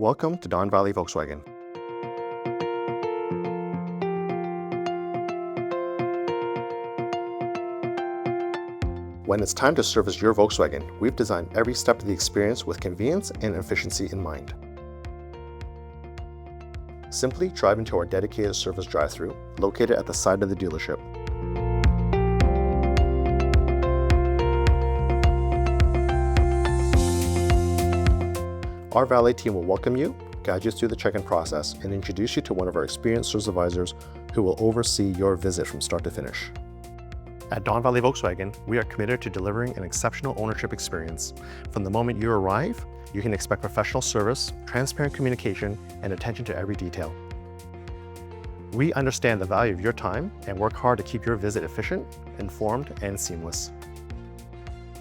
Welcome to Don Valley Volkswagen. When it's time to service your Volkswagen, we've designed every step of the experience with convenience and efficiency in mind. Simply drive into our dedicated service drive-thru, located at the side of the dealership. Our valet team will welcome you, guide you through the check-in process, and introduce you to one of our experienced service advisors who will oversee your visit from start to finish. At Don Valley Volkswagen, we are committed to delivering an exceptional ownership experience. From the moment you arrive, you can expect professional service, transparent communication, and attention to every detail. We understand the value of your time and work hard to keep your visit efficient, informed, and seamless.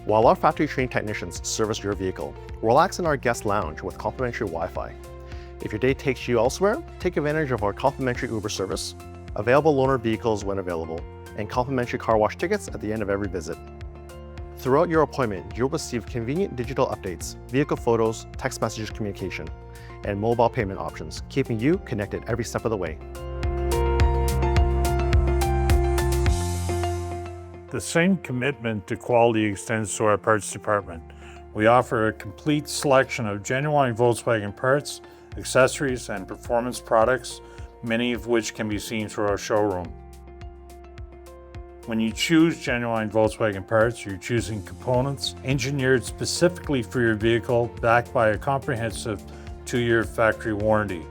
While our factory-trained technicians service your vehicle, relax in our guest lounge with complimentary Wi-Fi. If your day takes you elsewhere, take advantage of our complimentary Uber service, available loaner vehicles when available, and complimentary car wash tickets at the end of every visit. Throughout your appointment, you'll receive convenient digital updates, vehicle photos, text message communication, and mobile payment options, keeping you connected every step of the way. The same commitment to quality extends to our parts department. We offer a complete selection of genuine Volkswagen parts, accessories, and performance products, many of which can be seen through our showroom. When you choose genuine Volkswagen parts, you're choosing components engineered specifically for your vehicle, backed by a comprehensive 2-year factory warranty.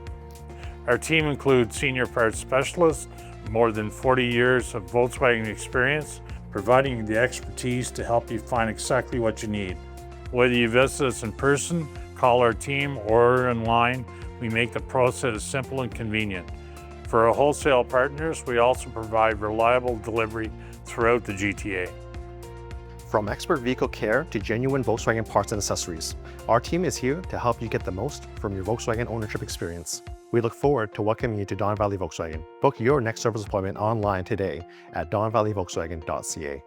Our team includes senior parts specialists, more than 40 years of Volkswagen experience, providing you the expertise to help you find exactly what you need. Whether you visit us in person, call our team, or order online, we make the process simple and convenient. For our wholesale partners, we also provide reliable delivery throughout the GTA. From expert vehicle care to genuine Volkswagen parts and accessories, our team is here to help you get the most from your Volkswagen ownership experience. We look forward to welcoming you to Don Valley Volkswagen. Book your next service appointment online today at donvalleyvolkswagen.ca.